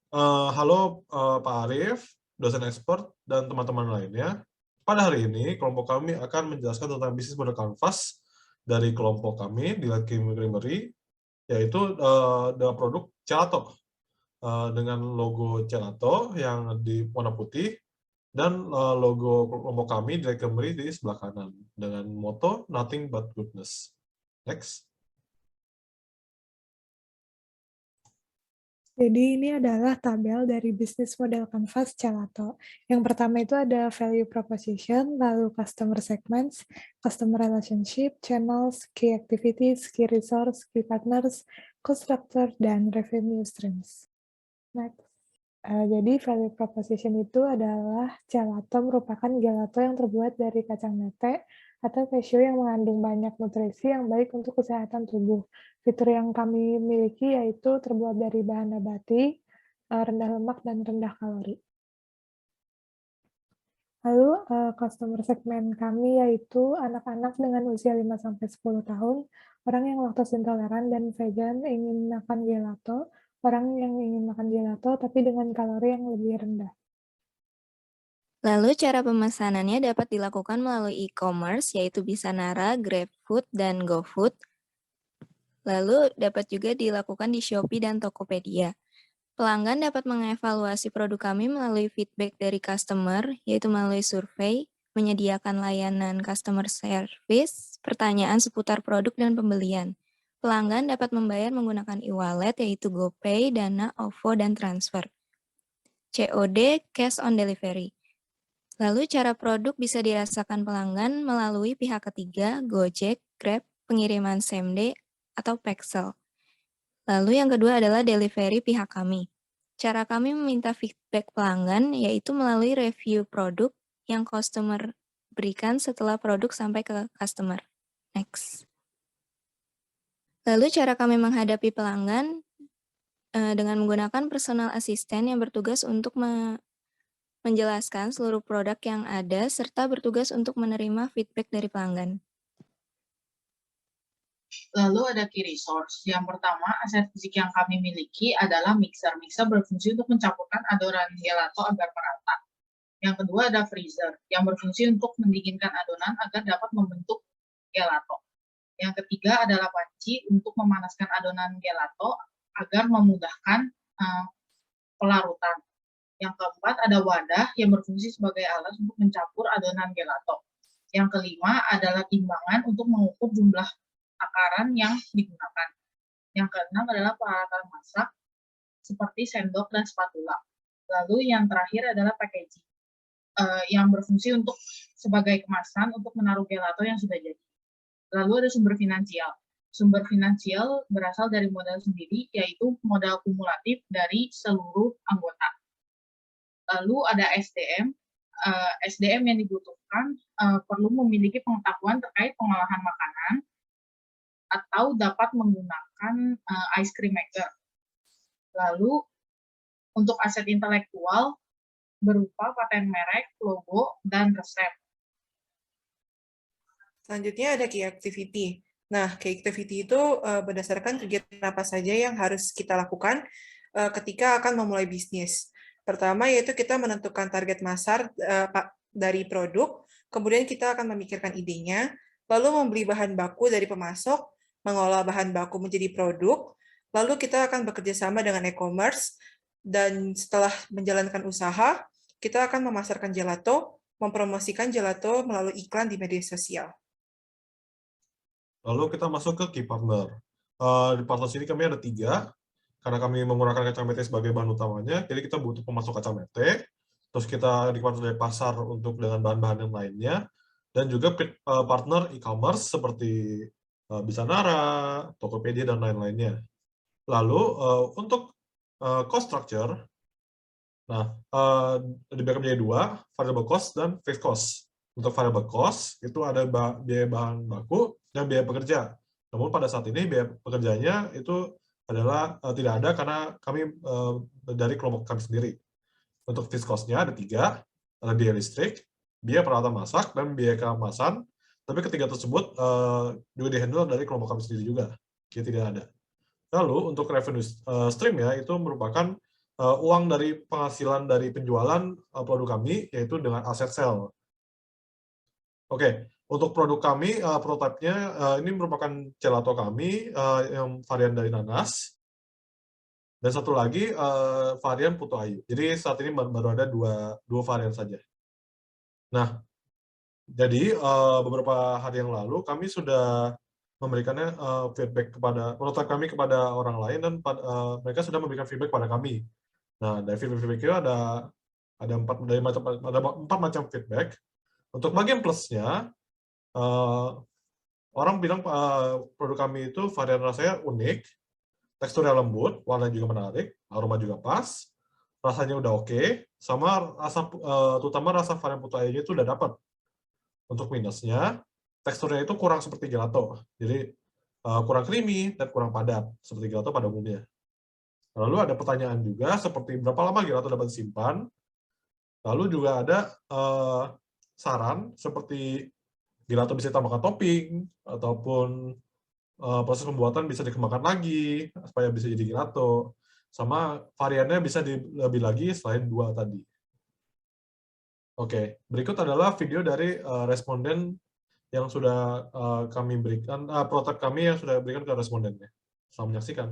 Halo Pak Arief, dosen expert, dan teman-teman lainnya. Pada hari ini, kelompok kami akan menjelaskan tentang bisnis model Canvas dari kelompok kami di Lucky Creamery, yaitu dengan produk gelato dengan logo gelato yang di warna putih dan logo kelompok kami di Lucky Creamery di sebelah kanan dengan moto Nothing But Goodness. Next. Jadi ini adalah tabel dari bisnis model Canvas Gelato. Yang pertama itu ada value proposition, lalu customer segments, customer relationship, channels, key activities, key resource, key partners, cost structure, dan revenue streams. Next. Jadi value proposition itu adalah gelato merupakan gelato yang terbuat dari kacang mete atau cashew yang mengandung banyak nutrisi yang baik untuk kesehatan tubuh. Fitur yang kami miliki yaitu terbuat dari bahan nabati, rendah lemak, dan rendah kalori. Lalu, customer segmen kami yaitu anak-anak dengan usia 5-10 tahun, orang yang laktose intoleran dan vegan ingin makan gelato, orang yang ingin makan gelato tapi dengan kalori yang lebih rendah. Lalu cara pemesanannya dapat dilakukan melalui e-commerce yaitu bisa Nara, GrabFood, dan GoFood. Lalu dapat juga dilakukan di Shopee dan Tokopedia. Pelanggan dapat mengevaluasi produk kami melalui feedback dari customer, yaitu melalui survei, menyediakan layanan customer service, pertanyaan seputar produk dan pembelian. Pelanggan dapat membayar menggunakan e-wallet yaitu GoPay, Dana, OVO, dan transfer. COD, cash on delivery. Lalu cara produk bisa dirasakan pelanggan melalui pihak ketiga, Gojek, Grab, pengiriman same day, atau Paxel. Lalu yang kedua adalah delivery pihak kami. Cara kami meminta feedback pelanggan yaitu melalui review produk yang customer berikan setelah produk sampai ke customer. Next. Lalu cara kami menghadapi pelanggan dengan menggunakan personal assistant yang bertugas untuk menjelaskan seluruh produk yang ada serta bertugas untuk menerima feedback dari pelanggan. Lalu ada key resource. Yang pertama, aset fisik yang kami miliki adalah mixer. Mixer berfungsi untuk mencampurkan adonan gelato agar merata. Yang kedua ada freezer, yang berfungsi untuk mendinginkan adonan agar dapat membentuk gelato. Yang ketiga adalah panci untuk memanaskan adonan gelato agar memudahkan pelarutan. Yang keempat ada wadah yang berfungsi sebagai alat untuk mencampur adonan gelato. Yang kelima adalah timbangan untuk mengukur jumlah takaran yang digunakan. Yang keenam adalah peralatan masak seperti sendok dan spatula. Lalu yang terakhir adalah packaging yang berfungsi untuk sebagai kemasan untuk menaruh gelato yang sudah jadi. Lalu ada sumber finansial. Sumber finansial berasal dari modal sendiri, yaitu modal kumulatif dari seluruh anggota. Lalu ada SDM. SDM yang dibutuhkan perlu memiliki pengetahuan terkait pengolahan makanan atau dapat menggunakan ice cream maker. Lalu untuk aset intelektual berupa paten merek, logo, dan resep. Selanjutnya ada key activity. Nah, key activity itu berdasarkan kegiatan apa saja yang harus kita lakukan ketika akan memulai bisnis. Pertama yaitu kita menentukan target pasar dari produk, kemudian kita akan memikirkan idenya, lalu membeli bahan baku dari pemasok, mengolah bahan baku menjadi produk, lalu kita akan bekerja sama dengan e-commerce, dan setelah menjalankan usaha, kita akan memasarkan gelato, mempromosikan gelato melalui iklan di media sosial. Lalu kita masuk ke key partner. Di partner sini kami ada 3, karena kami menggunakan kacang mete sebagai bahan utamanya, jadi kita butuh pemasok kacang mete, terus kita di partner dari pasar untuk dengan bahan-bahan yang lainnya, dan juga partner e-commerce seperti Bisanara, Tokopedia, dan lain-lainnya. Lalu untuk cost structure, nah dibagi menjadi 2, variable cost dan fixed cost. Untuk variable cost itu ada biaya bahan baku dan biaya pekerja. Namun pada saat ini biaya pekerjanya itu adalah tidak ada karena kami dari kelompok kami sendiri. Untuk fixed cost-nya ada 3, ada biaya listrik, biaya peralatan masak, dan biaya keamasan. Tapi ketiga tersebut juga di-handle dari kelompok kami sendiri juga. Jadi tidak ada. Lalu untuk revenue stream ya itu merupakan uang dari penghasilan dari penjualan produk kami, yaitu dengan aset sale. Oke, untuk produk kami, prototipe-nya ini merupakan gelato kami yang varian dari nanas, dan satu lagi varian putu ayu. Jadi saat ini baru ada dua varian saja. Nah, jadi beberapa hari yang lalu kami sudah memberikannya feedback kepada prototipe kami kepada orang lain, dan mereka sudah memberikan feedback pada kami. Nah, dari feedback itu ada empat macam feedback. Untuk bagian plusnya, orang bilang produk kami itu varian rasanya unik, teksturnya lembut, warna juga menarik, aroma juga pas, rasanya udah oke, sama rasa terutama rasa varian putu ayunya itu udah dapat. Untuk minusnya, teksturnya itu kurang seperti gelato, jadi kurang creamy dan kurang padat seperti gelato pada umumnya. Lalu ada pertanyaan juga seperti berapa lama gelato dapat disimpan. Lalu juga ada saran seperti gelato bisa ditambahkan topping, ataupun proses pembuatan bisa dikembangkan lagi supaya bisa jadi gelato. Sama variannya bisa lebih lagi selain 2 tadi. Oke, berikut adalah video dari responden yang sudah kami berikan, prototipe kami yang sudah berikan ke respondennya. Selamat menyaksikan.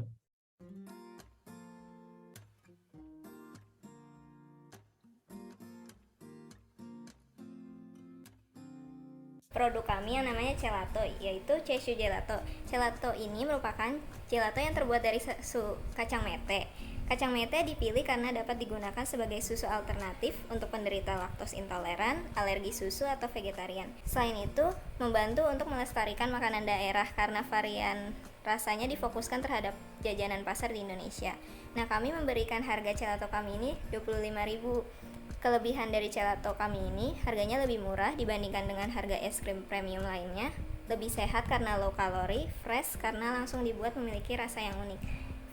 Produk kami yang namanya gelato, yaitu Cheshu Gelato. Gelato ini merupakan gelato yang terbuat dari susu kacang mete. Kacang mete dipilih karena dapat digunakan sebagai susu alternatif untuk penderita laktos intoleran, alergi susu, atau vegetarian. Selain itu, membantu untuk melestarikan makanan daerah karena varian rasanya difokuskan terhadap jajanan pasar di Indonesia. Nah, kami memberikan harga gelato kami ini 25.000. Kelebihan dari gelato kami ini, harganya lebih murah dibandingkan dengan harga es krim premium lainnya, lebih sehat karena low kalori, fresh karena langsung dibuat memiliki rasa yang unik.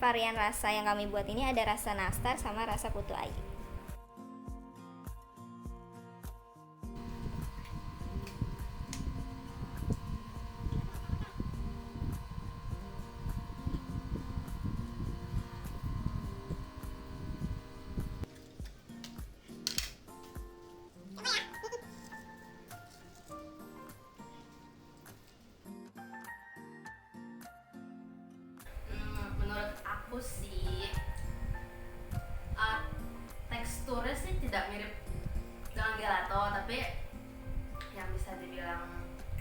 Varian rasa yang kami buat ini ada rasa nastar sama rasa putu ayu. Menurut aku sih teksturnya sih tidak mirip dengan gelato, tapi yang bisa dibilang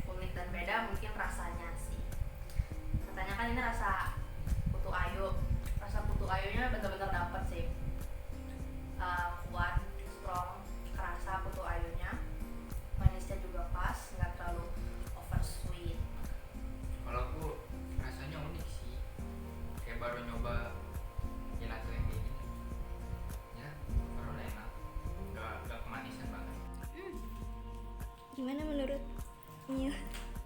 unik dan beda mungkin rasanya sih. Katanya kan ini rasa putu ayu, rasa putu ayunya benar-benar dapet sih, kuat, strong, kerasa putu ayunya, manisnya juga pas, nggak terlalu over sweet. Kalau aku rasanya unik sih, kayak baru nyoba gelato yang kayak gini. Ya, baru enak, nggak kemanisan banget. Gimana menurut Mia?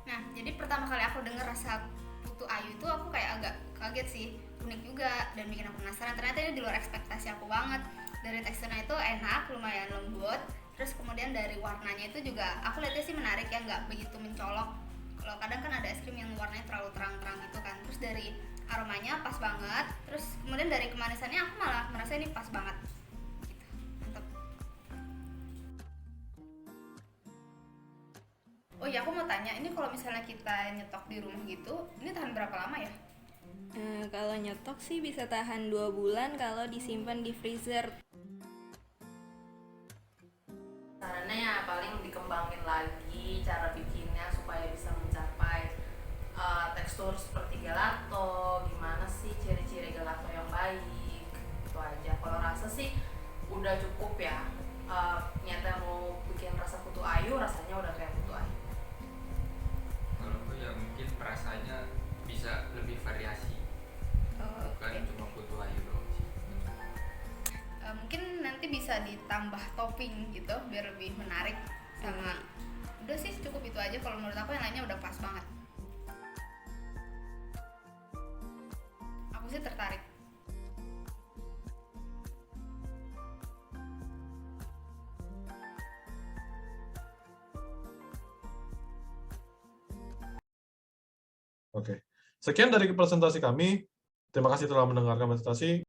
Nah, jadi pertama kali aku dengar rasa putu ayu itu aku kayak agak kaget sih, unik juga dan bikin aku penasaran. Ternyata ini di luar ekspektasi aku banget. Dari teksturnya itu enak, lumayan lembut. Terus kemudian dari warnanya itu juga aku lihatnya sih menarik ya, nggak begitu mencolok. Kalau kadang kan ada es krim yang warnanya terlalu terang-terang gitu kan. Terus dari aromanya pas banget. Terus kemudian dari kemanisannya aku malah merasa ini pas banget. Gitu. Mantap. Oh iya, aku mau tanya, ini kalau misalnya kita nyetok di rumah gitu, ini tahan berapa lama ya? Kalau nyetok sih bisa tahan 2 bulan kalau disimpan di freezer. Sarannya ya paling dikembangin lagi cara bikinnya supaya bisa mencapai tekstur seperti gelato. Gimana sih ciri-ciri gelato yang baik, itu aja. Kalau rasa sih udah cukup ya, niatnya mau bikin rasa putu ayu, rasanya udah kayak putu ayu. Kalau aku ya mungkin rasanya bisa lebih variasi, bukan cuma putu ayu doang sih. Mungkin nanti bisa ditambah topping gitu biar lebih menarik sama. Udah sih cukup itu aja, kalau menurut aku yang lainnya udah pas banget. Aku sih tertarik. Oke. Sekian dari presentasi kami. Terima kasih telah mendengarkan presentasi.